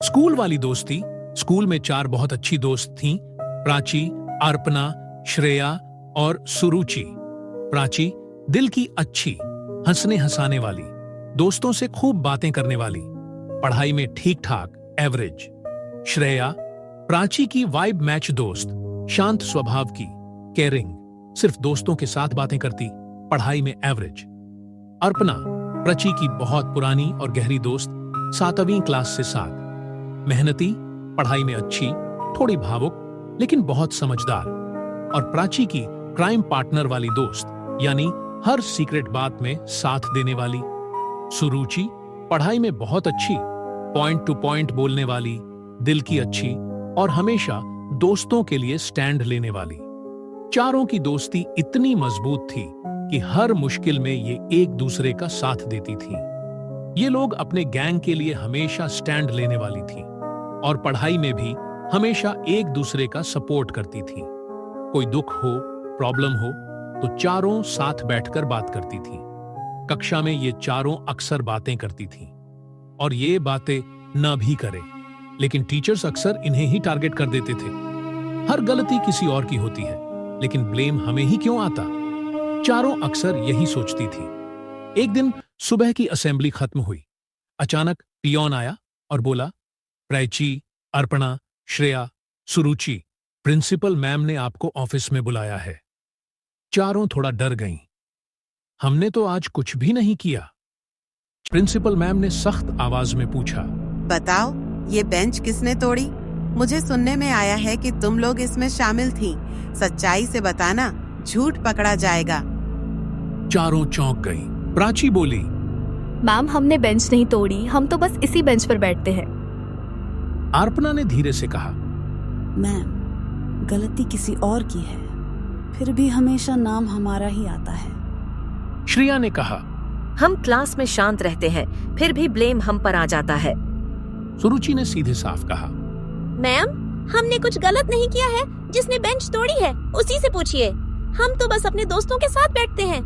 School वाली दोस्ती। School में 4 बहुत अच्छी दोस्त थीं, प्राची, अर्पणा, श्रेया और सुरुचि। प्राची दिल की अच्छी, हंसने हंसाने वाली, दोस्तों से खूब बातें करने वाली, पढ़ाई में ठीक ठाक, एवरेज। श्रेया प्राची की वाइब मैच दोस्त, शांत स्वभाव की, केयरिंग, सिर्फ दोस्तों के साथ बातें करती, पढ़ाई में एवरेज। अर्पणा प्राची की बहुत पुरानी और गहरी दोस्त, 7वीं क्लास से साथ, मेहनती, पढ़ाई में अच्छी, थोड़ी भावुक लेकिन बहुत समझदार। और प्राची की क्राइम पार्टनर वाली दोस्त, यानी हर सीक्रेट बात में साथ देने वाली। सुरुचि पढ़ाई में बहुत अच्छी, पॉइंट टू पॉइंट बोलने वाली, दिल की अच्छी और हमेशा दोस्तों के लिए स्टैंड लेने वाली। चारों की दोस्ती इतनी मजबूत थी कि हर मुश्किल में ये एक दूसरे का साथ देती थी। ये लोग अपने गैंग के लिए हमेशा स्टैंड लेने वाली थी और पढ़ाई में भी हमेशा एक दूसरे का सपोर्ट करती थी। कोई दुख हो, प्रॉब्लम हो तो चारों साथ बैठकर बात करती थी। कक्षा में ये चारों अक्सर बातें करती थी और ये बातें न भी करे, लेकिन टीचर्स अक्सर इन्हें ही टारगेट कर देते थे। हर गलती किसी और की होती है, लेकिन ब्लेम हमें ही क्यों आता? चारों अक्सर यही सोचती थी। एक दिन सुबह की असेंबली खत्म हुई। अचानक पियोन आया और बोला, प्राची, अर्पणा, श्रेया, सुरुचि, प्रिंसिपल मैम ने आपको ऑफिस में बुलाया है। चारों थोड़ा डर गईं। हमने तो आज कुछ भी नहीं किया। प्रिंसिपल मैम ने सख्त आवाज में पूछा, बताओ, ये बेंच किसने तोड़ी? मुझे सुनने में आया है कि तुम लोग इसमें शामिल थी। सच्चाई से बताना, झूठ पकड़ा जाएगा। चारों चौंक गईं। प्राची बोली, मैम, हमने बेंच नहीं तोड़ी, हम तो बस इसी बेंच पर बैठते हैं। अर्पणा ने धीरे से कहा, मैम, गलती किसी और की है, फिर भी हमेशा नाम हमारा ही आता है। श्रेया ने कहा, हम क्लास में शांत रहते हैं, फिर भी ब्लेम हम पर आ जाता है। सुरुचि ने सीधे साफ कहा, मैम, हमने कुछ गलत नहीं किया है। जिसने बेंच तोड़ी है उसी से पूछिए। हम तो बस अपने दोस्तों के साथ बैठते हैं।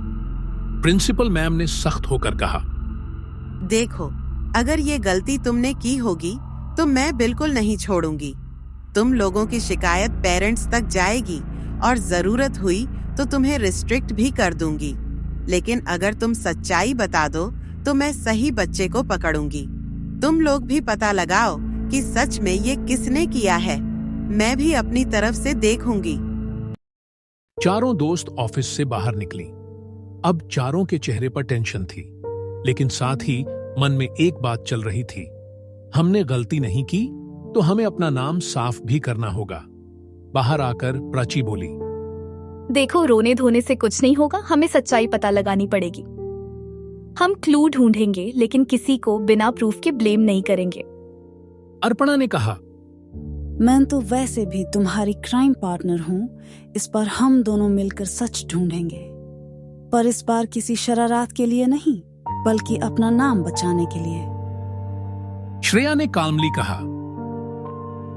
प्रिंसिपल मैम ने सख्त होकर कहा, देखो, अगर ये गलती तुमने की होगी तो मैं बिल्कुल नहीं छोड़ूंगी। तुम लोगों की शिकायत पेरेंट्स तक जाएगी और जरूरत हुई तो तुम्हें रिस्ट्रिक्ट भी कर दूंगी। लेकिन अगर तुम सच्चाई बता दो तो मैं सही बच्चे को पकड़ूंगी। तुम लोग भी पता लगाओ कि सच में ये किसने किया है। मैं भी अपनी तरफ से देखूंगी। चारों दोस्त ऑफिस से बाहर निकली। अब चारों के चेहरे पर टेंशन थी, लेकिन साथ ही मन में एक बात चल रही थी, हमने गलती नहीं की तो हमें अपना नाम साफ भी करना होगा। बाहर आकर प्राची बोली, देखो, रोने धोने से कुछ नहीं होगा, हमें सच्चाई पता लगानी पड़ेगी। हम क्लू ढूंढेंगे, लेकिन किसी को बिना प्रूफ के ब्लेम नहीं करेंगे। अर्पणा ने कहा, मैं तो वैसे भी तुम्हारी क्राइम पार्टनर हूँ। इस बार हम दोनों मिलकर सच ढूंढेंगे, पर इस बार किसी शरारत के लिए नहीं, बल्कि अपना नाम बचाने के लिए। श्रेया ने काल्मली कहा,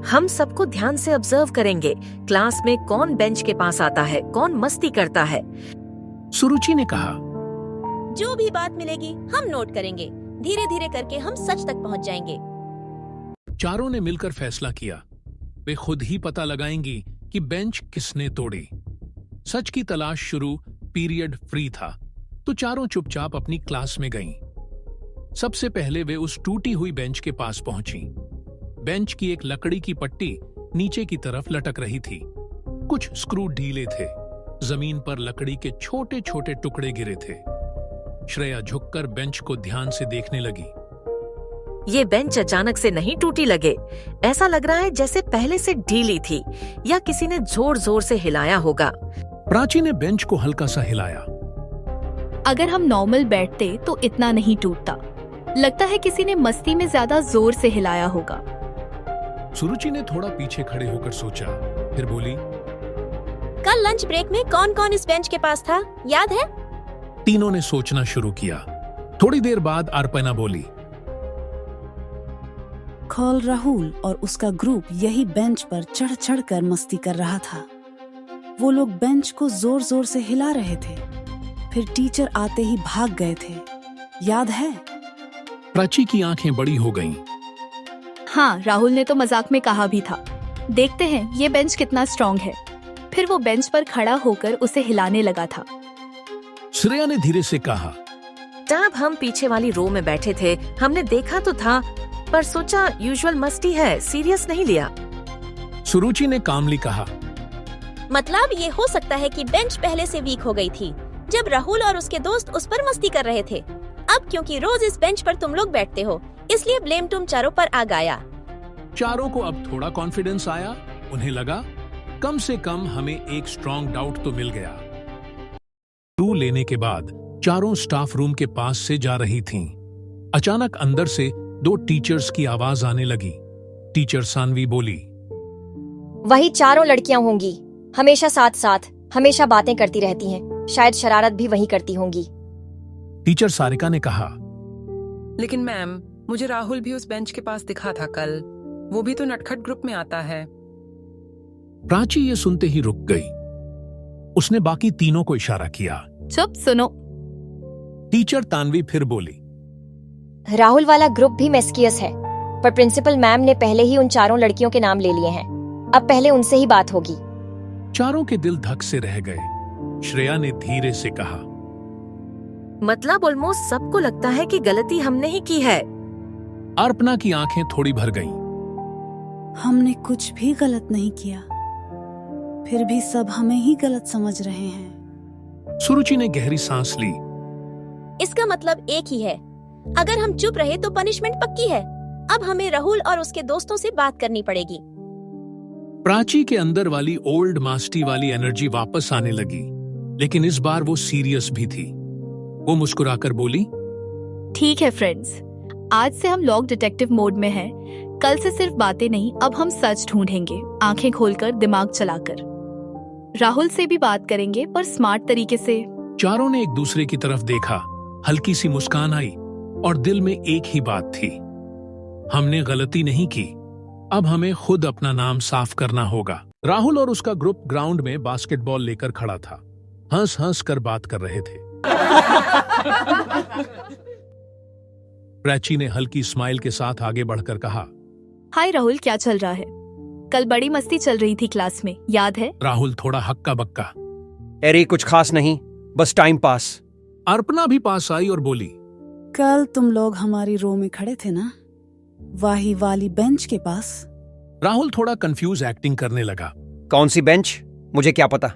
हम सबको ध्यान से ऑब्जर्व करेंगे। क्लास में कौन बेंच के पास आता है, कौन मस्ती करता है। सुरुचि ने कहा, जो भी बात मिलेगी हम नोट करेंगे। धीरे धीरे करके हम सच तक पहुंच जाएंगे। चारों ने मिलकर फैसला किया, वे खुद ही पता लगाएंगी कि बेंच किसने तोड़ी। सच की तलाश शुरू, पीरियड फ्री था तो चारों चुपचाप अपनी क्लास में गईं। सबसे पहले वे उस टूटी हुई बेंच के पास पहुंची। बेंच की एक लकड़ी की पट्टी नीचे की तरफ लटक रही थी। कुछ स्क्रू ढीले थे। जमीन पर लकड़ी के छोटे छोटे टुकड़े गिरे थे। श्रेया झुककर बेंच को ध्यान से देखने लगी। ये बेंच अचानक से नहीं टूटी लगे। ऐसा लग रहा है जैसे पहले से ढीली थी या किसी ने जोर जोर से हिलाया होगा। प्राची ने बेंच को हल्का सा हिलाया। अगर हम नॉर्मल बैठते तो इतना नहीं टूटता। लगता है किसी ने मस्ती में ज्यादा जोर से हिलाया होगा। सुरुचि ने थोड़ा पीछे खड़े होकर सोचा, फिर बोली, कल लंच ब्रेक में कौन कौन इस बेंच के पास था, याद है? तीनों ने सोचना शुरू किया। थोड़ी देर बाद अर्पणा बोली, कल राहुल और उसका ग्रुप यही बेंच पर चढ़ चढ़ कर मस्ती कर रहा था। वो लोग बेंच को जोर जोर से हिला रहे थे, फिर टीचर आते ही भाग गए थे, याद है? प्राची की आंखें बड़ी हो गईं। हाँ, राहुल ने तो मजाक में कहा भी था। देखते हैं ये बेंच कितना स्ट्रांग है। फिर वो बेंच पर खड़ा होकर उसे हिलाने लगा था। श्रेया ने धीरे से कहा, जब हम पीछे वाली रो में बैठे थे हमने देखा तो था, पर सोचा यूजुअल मस्ती है, सीरियस नहीं लिया। सुरुचि ने कामली कहा, मतलब ये हो सकता है कि बेंच पहले से वीक हो गई थी जब राहुल और उसके दोस्त उस पर मस्ती कर रहे थे। अब क्योंकि रोज इस बेंच पर तुम लोग बैठते हो, इसलिए ब्लेम तुम चारों पर आ गया। चारों को अब थोड़ा कॉन्फिडेंस आया। उन्हें लगा कम से कम हमें एक स्ट्रांग डाउट तो मिल गया। टू लेने के बाद चारों स्टाफ रूम के पास से जा रही थीं। अचानक अंदर से 2 टीचर्स की आवाज आने लगी। टीचर सानवी बोली, वही चारों लड़कियां होंगी, हमेशा साथ साथ, हमेशा बातें करती रहती हैं, शायद शरारत भी वही करती होंगी। टीचर सारिका ने कहा, लेकिन मैम, मुझे राहुल भी उस बेंच के पास दिखा था कल। वो भी तो नटखट ग्रुप में आता है। प्राची ये सुनते ही रुक गई। उसने बाकी तीनों को इशारा किया। चुप सुनो। टीचर तानवी फिर बोली, राहुल वाला ग्रुप भी मेस्कियस है, पर प्रिंसिपल मैम ने पहले ही उन चारों लड़कियों के नाम ले लिए हैं। अब पहले उनसे ही बात होगी। चारों के दिल धक से रह गए। श्रेया ने धीरे से कहा, मतलब ऑलमोस्ट सबको लगता है कि गलती हमने ही की है। अर्पणा की आंखें थोड़ी भर गईं। हमने कुछ भी गलत नहीं किया, फिर भी सब हमें ही गलत समझ रहे हैं। सुरुचि ने गहरी सांस ली। इसका मतलब एक ही है, अगर हम चुप रहे तो पनिशमेंट पक्की है। अब हमें राहुल और उसके दोस्तों से बात करनी पड़ेगी। प्राची के अंदर वाली ओल्ड मास्टी वाली एनर्जी वापस आने लगी, लेकिन इस बार वो सीरियस भी थी। वो मुस्कुराकर बोली, ठीक है फ्रेंड्स, आज से हम लॉग डिटेक्टिव मोड में हैं। कल से सिर्फ बातें नहीं, अब हम सच ढूंढेंगे, आंखें खोलकर, दिमाग चलाकर। राहुल से भी बात करेंगे, पर स्मार्ट तरीके से। चारों ने एक दूसरे की तरफ देखा। हल्की सी मुस्कान आई और दिल में एक ही बात थी, हमने गलती नहीं की। अब हमें खुद अपना नाम साफ करना होगा। राहुल और उसका ग्रुप ग्राउंड में बास्केटबॉल लेकर खड़ा था। हंस हंस कर बात कर रहे थे। प्राची ने हल्की स्माइल के साथ आगे बढ़कर कहा, हाय राहुल, क्या चल रहा है? कल बड़ी मस्ती चल रही थी क्लास में, याद है? राहुल थोड़ा हक्का बक्का। अरे कुछ खास नहीं, बस टाइम पास। अर्पणा भी पास आई और बोली, कल तुम लोग हमारी रो में खड़े थे ना, वही वाली बेंच के पास। राहुल थोड़ा कंफ्यूज एक्टिंग करने लगा। कौन सी बेंच? मुझे क्या पता।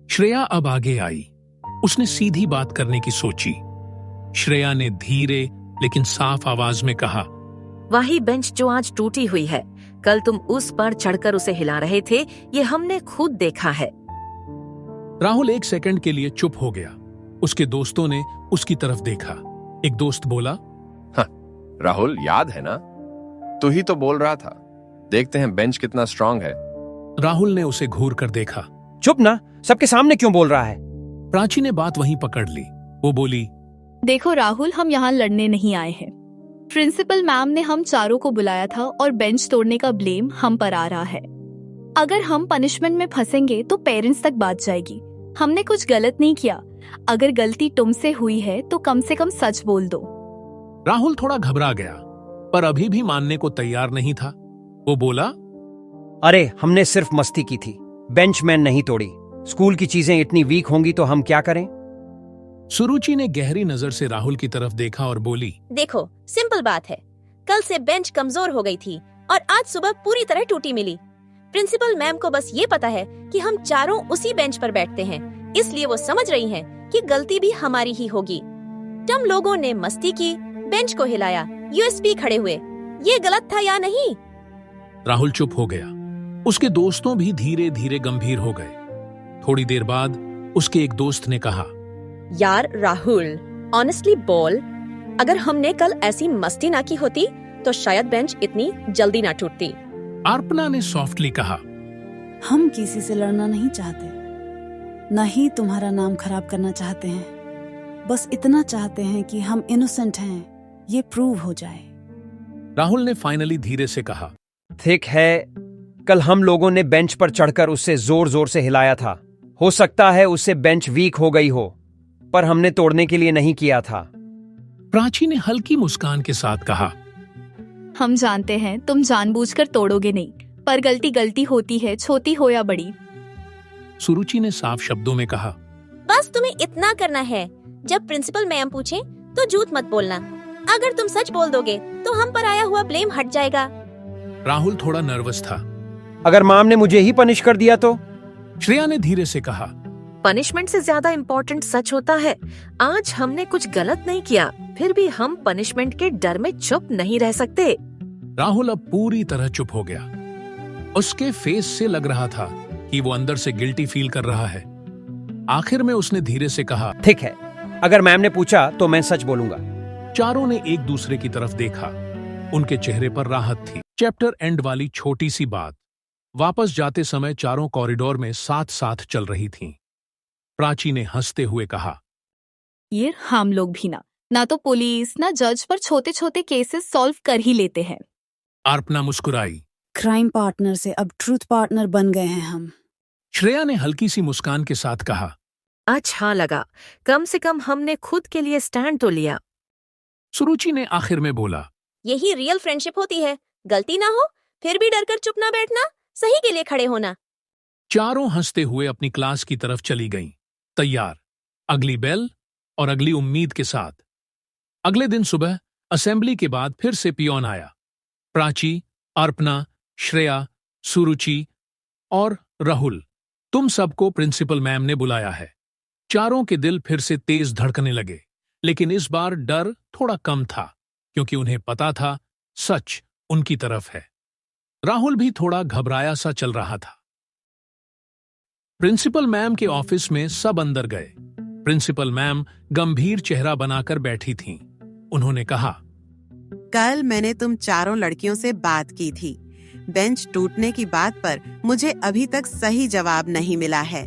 श्रेया अब आगे आई। उसने सीधी बात करने की सोची। श्रेया ने धीरे लेकिन साफ आवाज में कहा, वही बेंच जो आज टूटी हुई है, कल तुम उस पर चढ़कर उसे हिला रहे थे, ये हमने खुद देखा है। राहुल एक सेकंड के लिए चुप हो गया। उसके दोस्तों ने उसकी तरफ देखा। एक दोस्त बोला, हाँ, राहुल याद है ना, तू ही तो बोल रहा था, देखते हैं बेंच कितना स्ट्रांग है। राहुल ने उसे घूर कर देखा। चुप ना, सबके सामने क्यों बोल रहा है? प्राची ने बात वहीं पकड़ ली। वो बोली, देखो राहुल, हम यहाँ लड़ने नहीं आए हैं। प्रिंसिपल मैम ने हम चारों को बुलाया था और बेंच तोड़ने का ब्लेम हम पर आ रहा है। अगर हम पनिशमेंट में फंसेंगे तो पेरेंट्स तक बात जाएगी। हमने कुछ गलत नहीं किया। अगर गलती तुमसे हुई है तो कम से कम सच बोल दो। राहुल थोड़ा घबरा गया, पर अभी भी मानने को तैयार नहीं था। वो बोला, अरे हमने सिर्फ मस्ती की थी, बेंच मैन नहीं तोड़ी। स्कूल की चीजें इतनी वीक होंगी तो हम क्या करें? सुरुचि ने गहरी नजर से राहुल की तरफ देखा और बोली, देखो, सिंपल बात है, कल से बेंच कमजोर हो गई थी और आज सुबह पूरी तरह टूटी मिली। प्रिंसिपल मैम को बस ये पता है कि हम चारों उसी बेंच पर बैठते हैं, इसलिए वो समझ रही हैं कि गलती भी हमारी ही होगी। तुम लोगों ने मस्ती की, बेंच को हिलाया, यूएसपी खड़े हुए, ये गलत था या नहीं? राहुल चुप हो गया। उसके दोस्तों भी धीरे धीरे गंभीर हो गए। थोड़ी देर बाद उसके एक दोस्त ने कहा, यार राहुल, ऑनेस्टली बोल, अगर हमने कल ऐसी मस्ती ना की होती तो शायद बेंच इतनी जल्दी ना टूटती। अर्पणा ने सॉफ्टली कहा, हम किसी से लड़ना नहीं चाहते, न ही तुम्हारा नाम खराब करना चाहते हैं। बस इतना चाहते हैं कि हम इनोसेंट हैं, ये प्रूव हो जाए। राहुल ने फाइनली धीरे से कहा, ठीक है, कल हम लोगों ने बेंच पर चढ़कर उससे जोर जोर से हिलाया था। हो सकता है उससे बेंच वीक हो गई हो, पर हमने तोड़ने के लिए नहीं किया था। प्राची ने हल्की मुस्कान के साथ कहा, हम जानते हैं तुम जानबूझकर तोड़ोगे नहीं, पर गलती गलती होती है, छोटी हो या बड़ी। सुरुचि ने साफ शब्दों में कहा। बस तुम्हें इतना करना है, जब प्रिंसिपल मैम पूछे तो झूठ मत बोलना। अगर तुम सच बोल दोगे तो हम पर आया हुआ ब्लेम हट जाएगा। राहुल थोड़ा नर्वस था। अगर मैम ने मुझे ही पनिश कर दिया तो? श्रेया ने धीरे से कहा। पनिशमेंट से ज्यादा इम्पोर्टेंट सच होता है। आज हमने कुछ गलत नहीं किया, फिर भी हम पनिशमेंट के डर में चुप नहीं रह सकते। राहुल अब पूरी तरह चुप हो गया। उसके फेस से लग रहा था कि वो अंदर से गिल्टी फील कर रहा है। आखिर में उसने धीरे से कहा, ठीक है, अगर मैम ने पूछा तो मैं सच बोलूंगा। चारों ने एक दूसरे की तरफ देखा। उनके चेहरे पर राहत थी। चैप्टर एंड वाली छोटी सी बात। वापस जाते समय चारों कॉरिडोर में साथ साथ चल रही थीं। प्राची ने हंसते हुए कहा, ये हम लोग भी ना तो पुलिस ना जज पर छोटे छोटे केसेस सॉल्व कर ही लेते हैं। अर्पणा मुस्कुराई। क्राइम पार्टनर से अब ट्रूथ पार्टनर बन गए हैं हम। श्रेया ने हल्की सी मुस्कान के साथ कहा, अच्छा लगा, कम से कम हमने खुद के लिए स्टैंड तो लिया। सुरुचि ने आखिर में बोला, यही रियल फ्रेंडशिप होती है। गलती ना हो फिर भी डरकर चुप ना बैठना, सही के लिए खड़े होना। चारों हंसते हुए अपनी क्लास की तरफ चली गईं, तैयार, अगली बेल और अगली उम्मीद के साथ। अगले दिन सुबह असेंबली के बाद फिर से पियोन आया। प्राची, अर्पणा, श्रेया, सुरुचि और राहुल, तुम सबको प्रिंसिपल मैम ने बुलाया है। चारों के दिल फिर से तेज धड़कने लगे, लेकिन इस बार डर थोड़ा कम था, क्योंकि उन्हें पता था सच उनकी तरफ है। राहुल भी थोड़ा घबराया सा चल रहा था। प्रिंसिपल मैम के ऑफिस में सब अंदर गए। प्रिंसिपल मैम गंभीर चेहरा बनाकर बैठी थीं। उन्होंने कहा, कल मैंने तुम चारों लड़कियों से बात की थी। बेंच टूटने की बात पर मुझे अभी तक सही जवाब नहीं मिला है।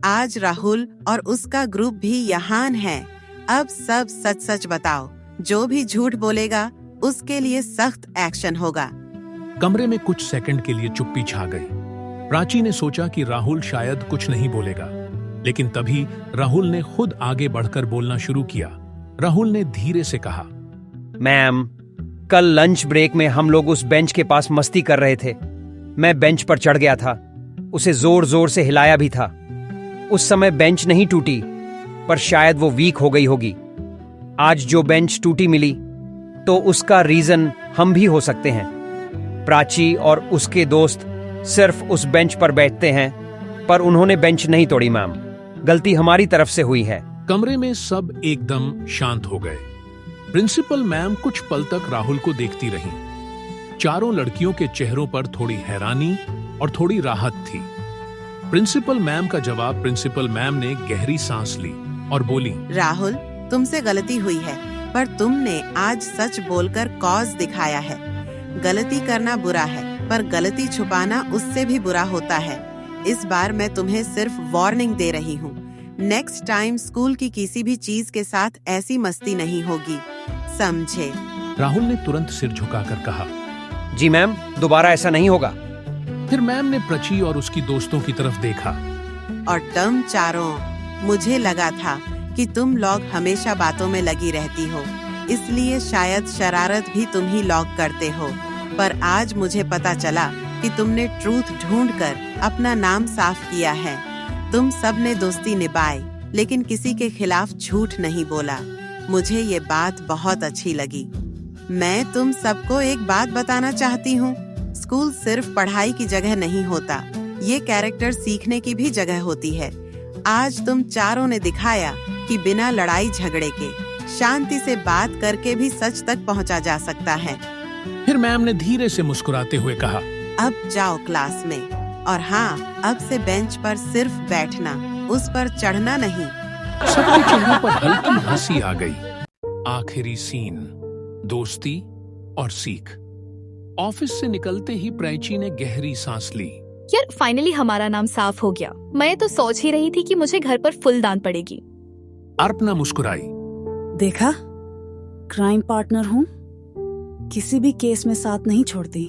आज राहुल और उसका ग्रुप भी यहाँ है। अब सब सच सच बताओ। जो भी झूठ बोलेगा उसके लिए सख्त एक्शन होगा। कमरे में कुछ सेकंड के लिए चुप्पी छा गई। प्राची ने सोचा कि राहुल शायद कुछ नहीं बोलेगा, लेकिन तभी राहुल ने खुद आगे बढ़कर बोलना शुरू किया। राहुल ने धीरे से कहा, मैम, कल लंच ब्रेक में हम लोग उस बेंच के पास मस्ती कर रहे थे। मैं बेंच पर चढ़ गया था, उसे जोर जोर से हिलाया भी था। उस समय बेंच नहीं टूटी, पर शायद वो वीक हो गई होगी। आज जो बेंच टूटी मिली तो उसका रीजन हम भी हो सकते हैं। प्राची और उसके दोस्त सिर्फ उस बेंच पर बैठते हैं, पर उन्होंने बेंच नहीं तोड़ी मैम। गलती हमारी तरफ से हुई है। कमरे में सब एकदम शांत हो गए। प्रिंसिपल मैम कुछ पल तक राहुल को देखती रहीं। चारों लड़कियों के चेहरों पर थोड़ी हैरानी और थोड़ी राहत थी। प्रिंसिपल मैम का जवाब प्रिंसिपल मैम ने गहरी सांस ली और बोली, राहुल, तुमसे गलती हुई है, पर तुमने आज सच बोलकर कॉज दिखाया है। गलती करना बुरा है, पर गलती छुपाना उससे भी बुरा होता है। इस बार मैं तुम्हें सिर्फ वार्निंग दे रही हूँ। नेक्स्ट टाइम स्कूल की किसी भी चीज के साथ ऐसी मस्ती नहीं होगी, समझे? राहुल ने तुरंत सिर झुकाकर कहा, जी मैम, दोबारा ऐसा नहीं होगा। फिर मैम ने प्राची और उसकी दोस्तों की तरफ देखा। और तुम चारों, मुझे लगा था कि तुम लोग हमेशा बातों में लगी रहती हो, इसलिए शायद शरारत भी तुम ही लोग करते हो। पर आज मुझे पता चला कि तुमने ट्रूथ ढूंढकर अपना नाम साफ किया है। तुम सब ने दोस्ती निभाई, लेकिन किसी के खिलाफ झूठ नहीं बोला। मुझे ये बात बहुत अच्छी लगी। मैं तुम सबको एक बात बताना चाहती हूँ। स्कूल सिर्फ पढ़ाई की जगह नहीं होता, ये कैरेक्टर सीखने की भी जगह होती है। आज तुम चारों ने दिखाया कि बिना लड़ाई झगड़े के शांति से बात करके भी सच तक पहुंचा जा सकता है। फिर मैम ने धीरे से मुस्कुराते हुए कहा, अब जाओ क्लास में, और हाँ, अब से बेंच पर सिर्फ बैठना, उस पर चढ़ना नहीं। सबके चेहरों पर हल्की हंसी आ गई। आखिरी सीन, दोस्ती और सीख। ऑफिस से निकलते ही प्राची ने गहरी सांस ली। यार, फाइनली हमारा नाम साफ हो गया। मैं तो सोच ही रही थी कि मुझे घर पर फुल दान पड़ेगी। अर्पणा मुस्कुराई। देखा, क्राइम पार्टनर हूँ, किसी भी केस में साथ नहीं छोड़ती।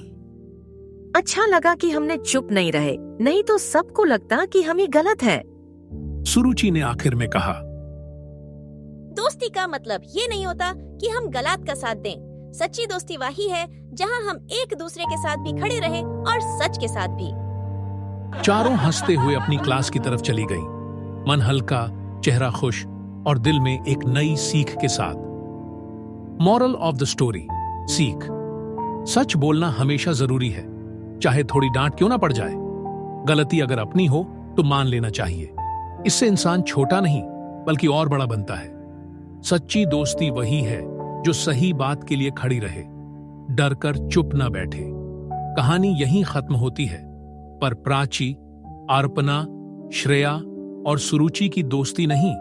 अच्छा लगा कि हमने चुप नहीं रहे, नहीं तो सबको लगता कि हम ही गलत है। सुरुचि ने आखिर में कहा, दोस्ती का मतलब ये नहीं होता कि हम गलत का साथ दें। सच्ची दोस्ती वही है जहां हम एक दूसरे के साथ भी खड़े रहे और सच के साथ भी। चारों हंसते हुए अपनी क्लास की तरफ चली गई, मन हल्का, चेहरा खुश और दिल में एक नई सीख के साथ। मॉरल ऑफ द स्टोरी, सीख। सच बोलना हमेशा जरूरी है, चाहे थोड़ी डांट क्यों ना पड़ जाए। गलती अगर अपनी हो तो मान लेना चाहिए, इससे इंसान छोटा नहीं बल्कि और बड़ा बनता है। सच्ची दोस्ती वही है जो सही बात के लिए खड़ी रहे, डर कर चुप ना बैठे। कहानी यहीं खत्म होती है, पर प्राची, अर्पणा, श्रेया और सुरुचि की दोस्ती नहीं।